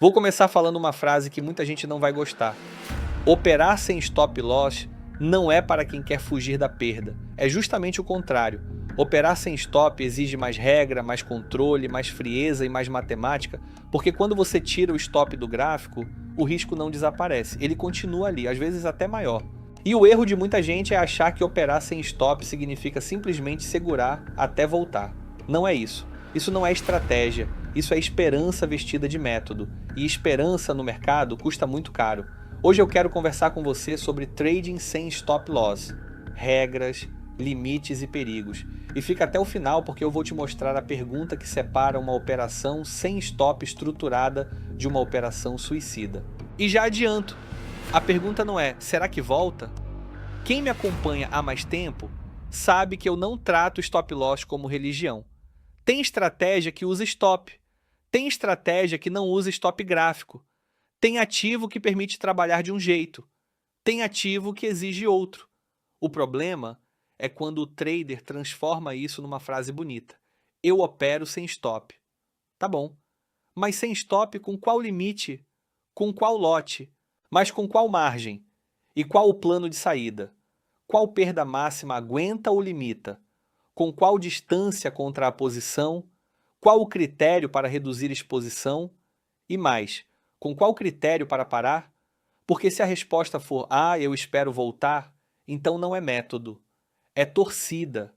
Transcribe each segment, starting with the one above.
Vou começar falando uma frase que muita gente não vai gostar. Operar sem stop loss não é para quem quer fugir da perda. É justamente o contrário. Operar sem stop exige mais regra, mais controle, mais frieza e mais matemática, porque quando você tira o stop do gráfico, o risco não desaparece. Ele continua ali, às vezes até maior. E o erro de muita gente é achar que operar sem stop significa simplesmente segurar até voltar. Não é isso. Isso não é estratégia. Isso é esperança vestida de método. E esperança no mercado custa muito caro. Hoje eu quero conversar com você sobre trading sem stop loss, regras, limites e perigos. E fica até o final porque eu vou te mostrar a pergunta que separa uma operação sem stop estruturada de uma operação suicida. E já adianto, a pergunta não é, será que volta? Quem me acompanha há mais tempo sabe que eu não trato stop loss como religião. Tem estratégia que usa stop, tem estratégia que não usa stop gráfico. Tem ativo que permite trabalhar de um jeito, tem ativo que exige outro. O problema é quando o trader transforma isso numa frase bonita. Eu opero sem stop. Tá bom, mas sem stop com qual limite? Com qual lote? Mas com qual margem? E qual o plano de saída? Qual perda máxima aguenta ou limita? Com qual distância contra a posição? Qual o critério para reduzir exposição? E mais, com qual critério para parar? Porque se a resposta for eu espero voltar, então não é método, é torcida.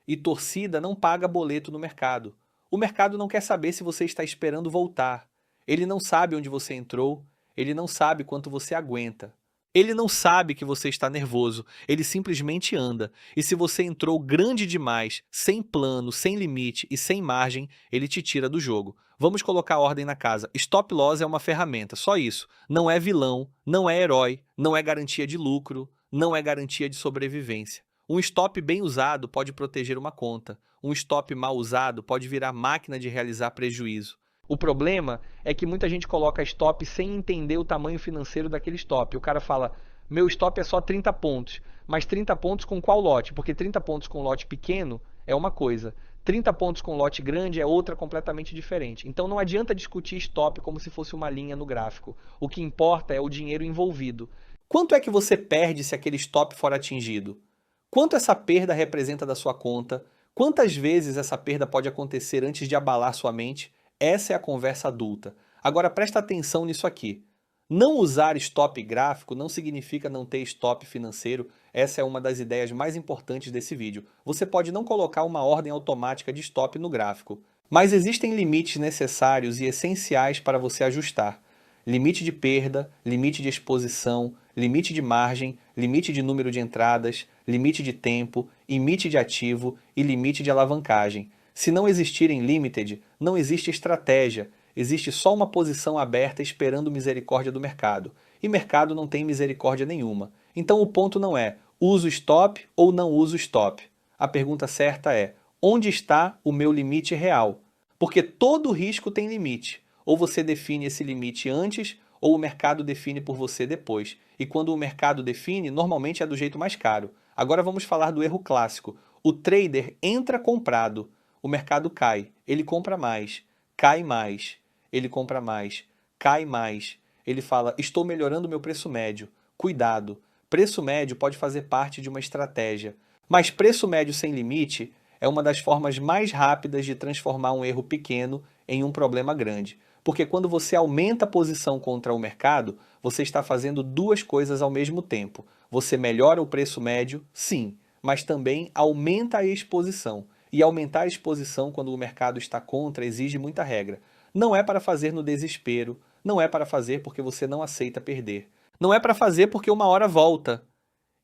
E torcida não paga boleto no mercado. O mercado não quer saber se você está esperando voltar. Ele não sabe onde você entrou, ele não sabe quanto você aguenta. Ele não sabe que você está nervoso, ele simplesmente anda. E se você entrou grande demais, sem plano, sem limite e sem margem, ele te tira do jogo. Vamos colocar ordem na casa. Stop loss é uma ferramenta, só isso. Não é vilão, não é herói, não é garantia de lucro, não é garantia de sobrevivência. Um stop bem usado pode proteger uma conta. Um stop mal usado pode virar máquina de realizar prejuízo. O problema é que muita gente coloca stop sem entender o tamanho financeiro daquele stop. O cara fala, meu stop é só 30 pontos, mas 30 pontos com qual lote? Porque 30 pontos com lote pequeno é uma coisa, 30 pontos com lote grande é outra completamente diferente. Então não adianta discutir stop como se fosse uma linha no gráfico. O que importa é o dinheiro envolvido. Quanto é que você perde se aquele stop for atingido? Quanto essa perda representa da sua conta? Quantas vezes essa perda pode acontecer antes de abalar sua mente? Essa é a conversa adulta. Agora presta atenção nisso aqui. Não usar stop gráfico não significa não ter stop financeiro. Essa é uma das ideias mais importantes desse vídeo. Você pode não colocar uma ordem automática de stop no gráfico, mas existem limites necessários e essenciais para você ajustar. Limite de perda, limite de exposição, limite de margem, limite de número de entradas, limite de tempo, limite de ativo e limite de alavancagem. Se não existirem limited, não existe estratégia, existe só uma posição aberta esperando misericórdia do mercado. E mercado não tem misericórdia nenhuma. Então o ponto não é, uso stop ou não uso stop. A pergunta certa é, onde está o meu limite real? Porque todo risco tem limite. Ou você define esse limite antes, ou o mercado define por você depois. E quando o mercado define, normalmente é do jeito mais caro. Agora vamos falar do erro clássico. O trader entra comprado. O mercado cai, ele compra mais, cai mais, ele compra mais, cai mais. Ele fala, estou melhorando meu preço médio. Cuidado, preço médio pode fazer parte de uma estratégia, mas preço médio sem limite é uma das formas mais rápidas de transformar um erro pequeno em um problema grande. Porque quando você aumenta a posição contra o mercado, você está fazendo duas coisas ao mesmo tempo. Você melhora o preço médio, sim, mas também aumenta a exposição. E aumentar a exposição quando o mercado está contra exige muita regra. Não é para fazer no desespero, não é para fazer porque você não aceita perder. Não é para fazer porque uma hora volta.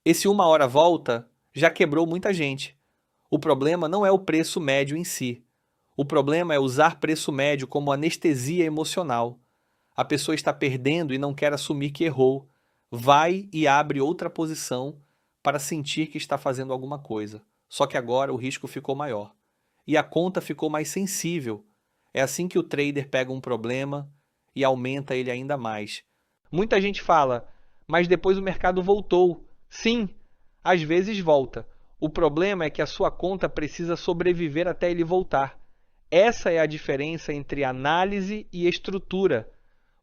Esse uma hora volta já quebrou muita gente. O problema não é o preço médio em si. O problema é usar preço médio como anestesia emocional. A pessoa está perdendo e não quer assumir que errou. Vai e abre outra posição para sentir que está fazendo alguma coisa. Só que agora o risco ficou maior. E a conta ficou mais sensível. É assim que o trader pega um problema e aumenta ele ainda mais. Muita gente fala, mas depois o mercado voltou. Sim, às vezes volta. O problema é que a sua conta precisa sobreviver até ele voltar. Essa é a diferença entre análise e estrutura.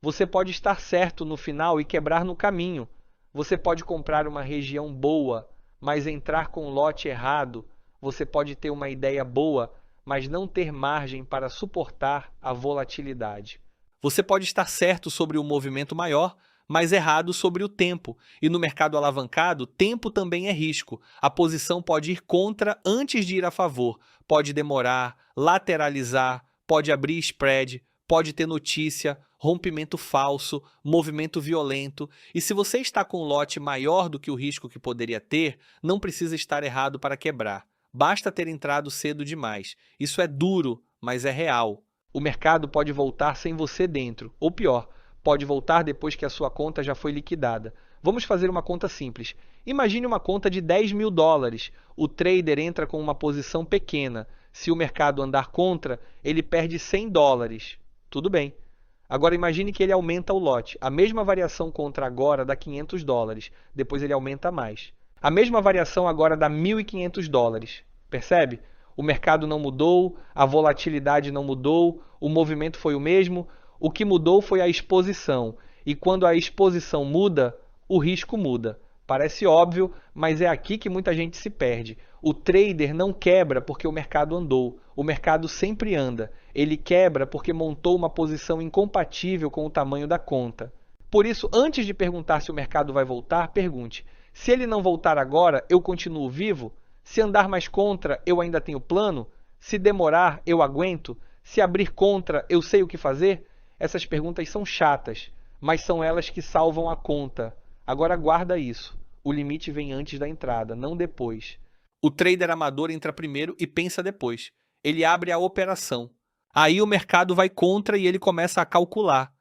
Você pode estar certo no final e quebrar no caminho. Você pode comprar uma região boa, mas entrar com o lote errado. Você pode ter uma ideia boa, mas não ter margem para suportar a volatilidade. Você pode estar certo sobre o movimento maior, mas errado sobre o tempo. E no mercado alavancado, tempo também é risco. A posição pode ir contra antes de ir a favor. Pode demorar, lateralizar, pode abrir spread, pode ter notícia, rompimento falso, movimento violento. E se você está com um lote maior do que o risco que poderia ter, não precisa estar errado para quebrar. Basta ter entrado cedo demais. Isso é duro, mas é real. O mercado pode voltar sem você dentro, ou pior, pode voltar depois que a sua conta já foi liquidada. Vamos fazer uma conta simples. Imagine uma conta de 10 mil dólares. O trader entra com uma posição pequena. Se o mercado andar contra, ele perde 100 dólares. Tudo bem. Agora imagine que ele aumenta o lote. A mesma variação contra agora dá 500 dólares. Depois ele aumenta mais. A mesma variação agora dá 1.500 dólares. Percebe? O mercado não mudou, a volatilidade não mudou, o movimento foi o mesmo. O que mudou foi a exposição. E quando a exposição muda, o risco muda. Parece óbvio, mas é aqui que muita gente se perde. O trader não quebra porque o mercado andou. O mercado sempre anda. Ele quebra porque montou uma posição incompatível com o tamanho da conta. Por isso, antes de perguntar se o mercado vai voltar, pergunte: se ele não voltar agora, eu continuo vivo? Se andar mais contra, eu ainda tenho plano? Se demorar, eu aguento? Se abrir contra, eu sei o que fazer? Essas perguntas são chatas, mas são elas que salvam a conta. Agora guarda isso. O limite vem antes da entrada, não depois. O trader amador entra primeiro e pensa depois. Ele abre a operação. Aí o mercado vai contra e ele começa a calcular.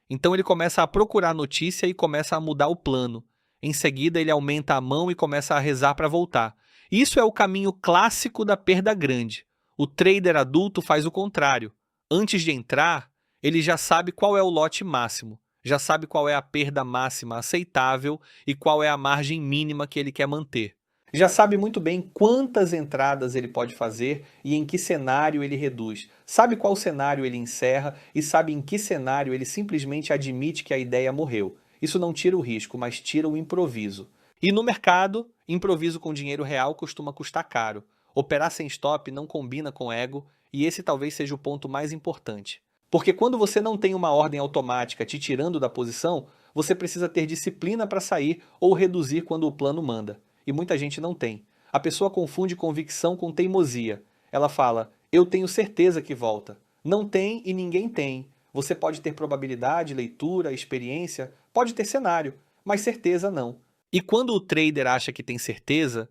Então ele começa a procurar notícia e começa a mudar o plano. Em seguida ele aumenta a mão e começa a rezar para voltar. Isso é o caminho clássico da perda grande. O trader adulto faz o contrário. Antes de entrar, ele já sabe qual é o lote máximo, já sabe qual é a perda máxima aceitável e qual é a margem mínima que ele quer manter. Já sabe muito bem quantas entradas ele pode fazer e em que cenário ele reduz. Sabe qual cenário ele encerra e sabe em que cenário ele simplesmente admite que a ideia morreu. Isso não tira o risco, mas tira o improviso. E no mercado, improviso com dinheiro real costuma custar caro. Operar sem stop não combina com ego e esse talvez seja o ponto mais importante. Porque quando você não tem uma ordem automática te tirando da posição, você precisa ter disciplina para sair ou reduzir quando o plano manda. E muita gente não tem. A pessoa confunde convicção com teimosia. Ela fala, eu tenho certeza que volta. Não tem e ninguém tem. Você pode ter probabilidade, leitura, experiência, pode ter cenário, mas certeza não. E quando o trader acha que tem certeza,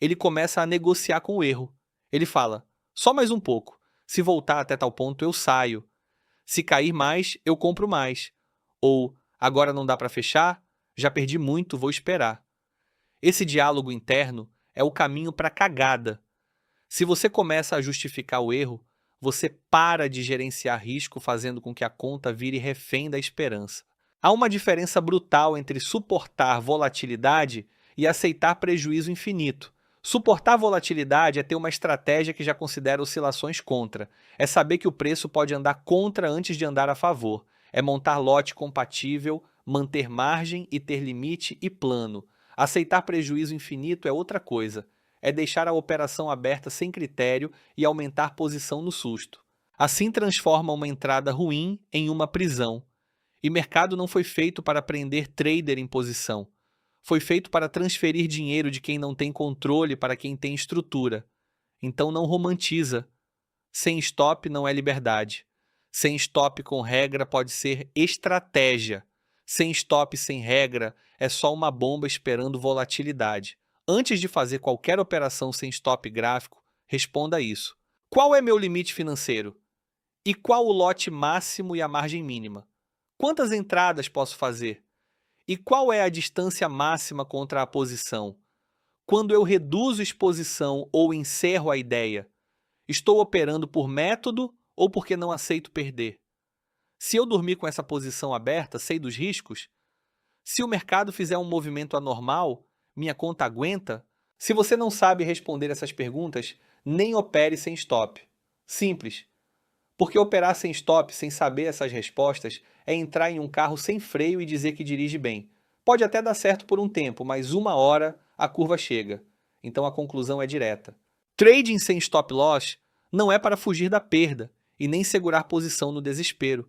ele começa a negociar com o erro. Ele fala, só mais um pouco. Se voltar até tal ponto, eu saio. Se cair mais, eu compro mais. Ou, agora não dá para fechar? Já perdi muito, vou esperar. Esse diálogo interno é o caminho para a cagada. Se você começa a justificar o erro, você para de gerenciar risco, fazendo com que a conta vire refém da esperança. Há uma diferença brutal entre suportar volatilidade e aceitar prejuízo infinito. Suportar volatilidade é ter uma estratégia que já considera oscilações contra. É saber que o preço pode andar contra antes de andar a favor. É montar lote compatível, manter margem e ter limite e plano. Aceitar prejuízo infinito é outra coisa. É deixar a operação aberta sem critério e aumentar posição no susto. Assim transforma uma entrada ruim em uma prisão. E mercado não foi feito para prender trader em posição. Foi feito para transferir dinheiro de quem não tem controle para quem tem estrutura. Então não romantiza. Sem stop não é liberdade. Sem stop com regra pode ser estratégia. Sem stop sem regra é só uma bomba esperando volatilidade. Antes de fazer qualquer operação sem stop gráfico, responda isso. Qual é meu limite financeiro? E qual o lote máximo e a margem mínima? Quantas entradas posso fazer? E qual é a distância máxima contra a posição? Quando eu reduzo exposição ou encerro a ideia, estou operando por método ou porque não aceito perder? Se eu dormir com essa posição aberta, sei dos riscos? Se o mercado fizer um movimento anormal, minha conta aguenta? Se você não sabe responder essas perguntas, nem opere sem stop. Simples. Porque operar sem stop, sem saber essas respostas, é entrar em um carro sem freio e dizer que dirige bem. Pode até dar certo por um tempo, mas uma hora a curva chega. Então a conclusão é direta. Trading sem stop loss não é para fugir da perda e nem segurar posição no desespero.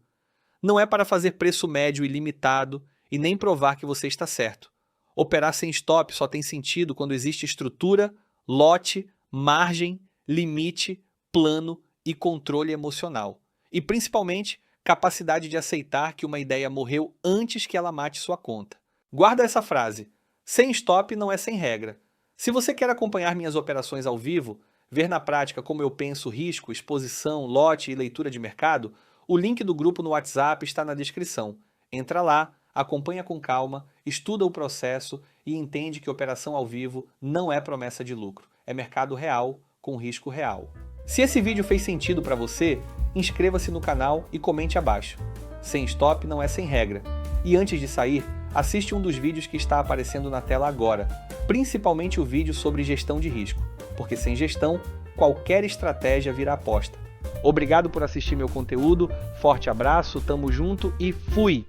Não é para fazer preço médio ilimitado e nem provar que você está certo. Operar sem stop só tem sentido quando existe estrutura, lote, margem, limite, plano e controle emocional. E principalmente, capacidade de aceitar que uma ideia morreu antes que ela mate sua conta. Guarda essa frase: sem stop não é sem regra. Se você quer acompanhar minhas operações ao vivo, ver na prática como eu penso risco, exposição, lote e leitura de mercado, o link do grupo no WhatsApp está na descrição. Entra lá, acompanha com calma, estuda o processo e entende que operação ao vivo não é promessa de lucro, é mercado real com risco real. Se esse vídeo fez sentido para você, inscreva-se no canal e comente abaixo. Sem stop não é sem regra. E antes de sair, assiste um dos vídeos que está aparecendo na tela agora, principalmente o vídeo sobre gestão de risco, porque sem gestão, qualquer estratégia vira aposta. Obrigado por assistir meu conteúdo, forte abraço, tamo junto e fui!